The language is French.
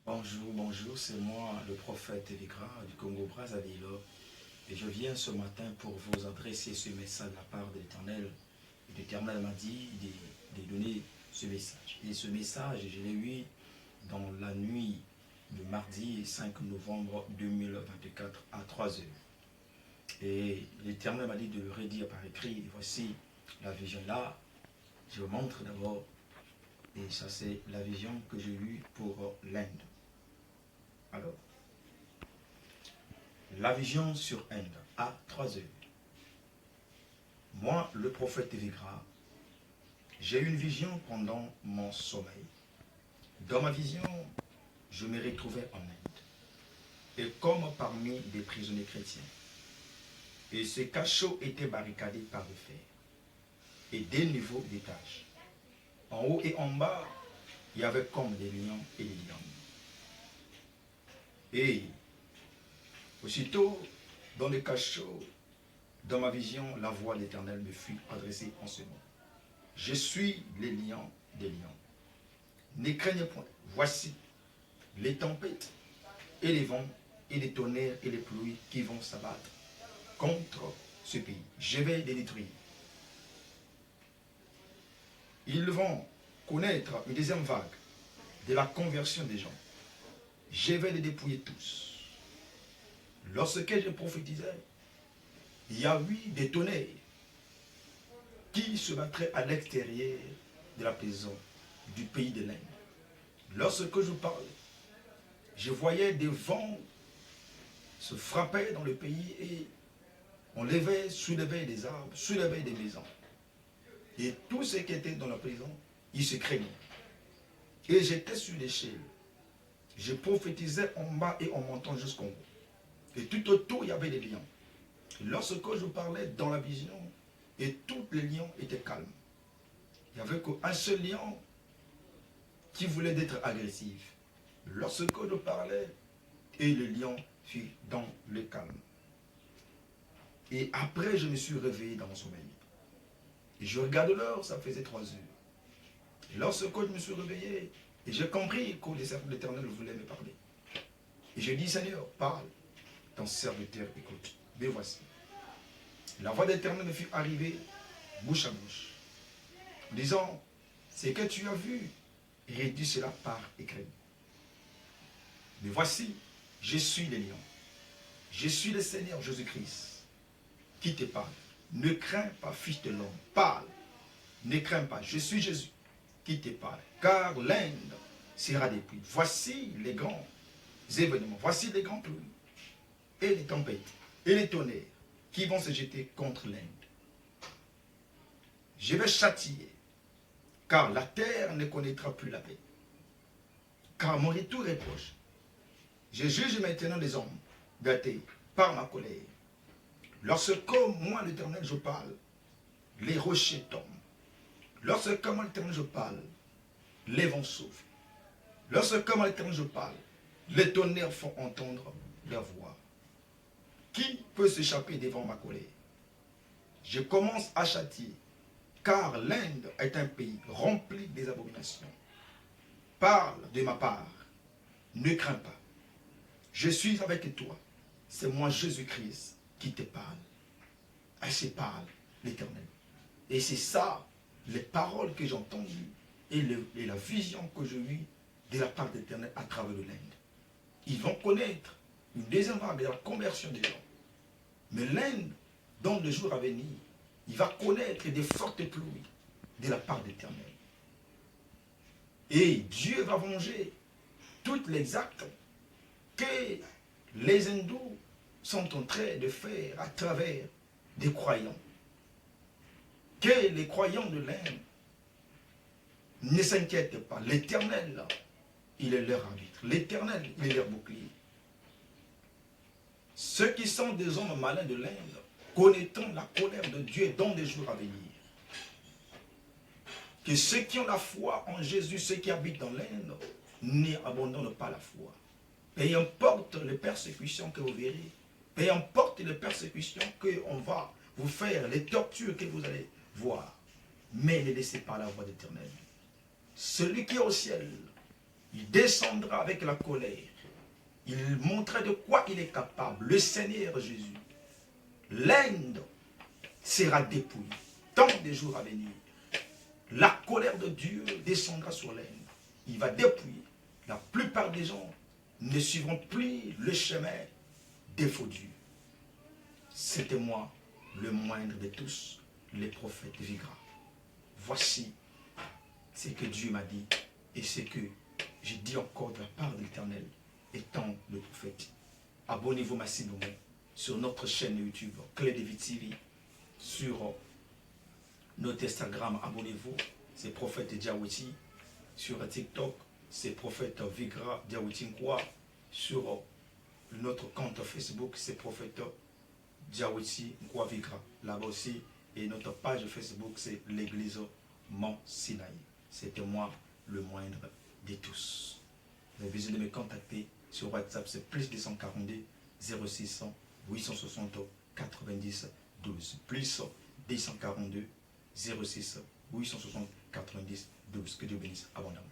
Bonjour, c'est moi, le prophète Vigra du Congo-Brazzaville. Et je viens ce matin pour vous adresser ce message de la part de l'Éternel. Et l'Éternel m'a dit de donner ce message. Et ce message, je l'ai eu dans la nuit du mardi 5 novembre 2024 à 3 heures. Et l'Éternel m'a dit de le redire par écrit. Et voici la vision là. Je vous montre d'abord. Et ça, c'est la vision que j'ai eue pour l'Inde. Alors, la vision sur Inde à 3 heures. Moi, le prophète Vigra, j'ai eu une vision pendant mon sommeil. Dans ma vision, je me retrouvais en Inde. Et comme parmi des prisonniers chrétiens. Et ce cachot était barricadé par le fer. Et des niveaux d'étages. En haut et en bas, il y avait comme des lions et des lions. Et aussitôt, dans le cachot, dans ma vision, la voix de l'Éternel me fut adressée en ce mot. Je suis les lions des lions. Ne craignez point. Voici les tempêtes et les vents et les tonnerres et les pluies qui vont s'abattre contre ce pays. Je vais les détruire. Ils vont connaître une deuxième vague de la conversion des gens. Je vais les dépouiller tous. Lorsque je prophétisais, il y a eu des tonnerres qui se battraient à l'extérieur de la prison du pays de l'Inde. Lorsque je parlais, je voyais des vents se frapper dans le pays et on soulevait des arbres, soulevait des maisons. Et tout ce qui était dans la prison, ils se craignaient. Et j'étais sur l'échelle. Je prophétisais en bas et en montant jusqu'en haut. Et tout autour, il y avait des lions. Et lorsque je parlais dans la vision, et tous les lions étaient calmes. Il n'y avait qu'un seul lion qui voulait être agressif. Lorsque je parlais, et le lion fut dans le calme. Et après, je me suis réveillé dans mon sommeil. Et je regarde l'heure, ça faisait 3 heures. Et lorsque je me suis réveillé, et j'ai compris que l'Éternel voulait me parler. Et j'ai dit, Seigneur, parle. Ton serviteur écoute. Mais voici. La voix d'Éternel me fut arrivée bouche à bouche. En disant, ce que tu as vu, réduis cela par écrit. Mais voici, je suis le lion. Je suis le Seigneur Jésus-Christ qui te parle. Ne crains pas, fils de l'homme. Parle. Ne crains pas. Je suis Jésus qui te parle. Car l'Inde sera dépouillée. Voici les grands événements. Voici les grands pluies. Et les tempêtes. Et les tonnerres qui vont se jeter contre l'Inde. Je vais châtier. Car la terre ne connaîtra plus la paix. Car mon retour est proche. Je juge maintenant les hommes de la terre par ma colère. Lorsque moi, l'Éternel, je parle, les rochers tombent. Lorsque moi, l'Éternel, je parle, les vents soufflent. Lorsque moi, l'Éternel, je parle, les tonnerres font entendre leur voix. Qui peut s'échapper devant ma colère? Je commence à châtier, car l'Inde est un pays rempli des abominations. Parle de ma part, ne crains pas. Je suis avec toi. C'est moi, Jésus-Christ, qui te parle. Ainsi parle l'Éternel. Et c'est ça, les paroles que j'ai entendues et la vision que j'ai eue de la part de l'Éternel à travers l'Inde. Ils vont connaître une deuxième vague de la conversion des gens. Mais l'Inde, dans les jours à venir, il va connaître des fortes pluies de la part de l'Éternel. Et Dieu va venger tous les actes que les hindous sont en train de faire à travers des croyants. Que les croyants de l'Inde ne s'inquiètent pas. L'Éternel, il est leur arbitre. L'Éternel, il est leur bouclier. Ceux qui sont des hommes malins de l'Inde connaîtront la colère de Dieu dans les jours à venir. Que ceux qui ont la foi en Jésus, ceux qui habitent dans l'Inde, n'abandonnent pas la foi. Peu importe les persécutions que vous verrez, peu importe les persécutions qu'on va vous faire, les tortures que vous allez voir, mais ne laissez pas la voix d'Éternel. Celui qui est au ciel Il descendra avec la colère. Il montrait de quoi il est capable. Le Seigneur Jésus. L'Inde sera dépouillée. Tant des jours à venir. La colère de Dieu descendra sur l'Inde. Il va dépouiller. La plupart des gens ne suivront plus le chemin des faux dieux. C'était moi, le moindre de tous, les prophètes Vigra. Voici ce que Dieu m'a dit et ce que j'ai dit encore de la part de l'Éternel, étant le prophète. Abonnez-vous massivement sur notre chaîne YouTube, Clé de Vie TV, sur notre Instagram, abonnez-vous, c'est prophète Diaweti, sur TikTok, c'est prophète Vigra Diaweti Nkwa, sur notre compte Facebook, c'est prophète Diaweti Nkwa Vigra, là-bas aussi, et notre page Facebook, c'est l'église Mont Sinaï. C'était moi, le moindre de tous. Vous avez besoin de me contacter sur WhatsApp, c'est plus 242 06 860 90 12. Plus 242 06 860 90 12. Que Dieu bénisse abondamment.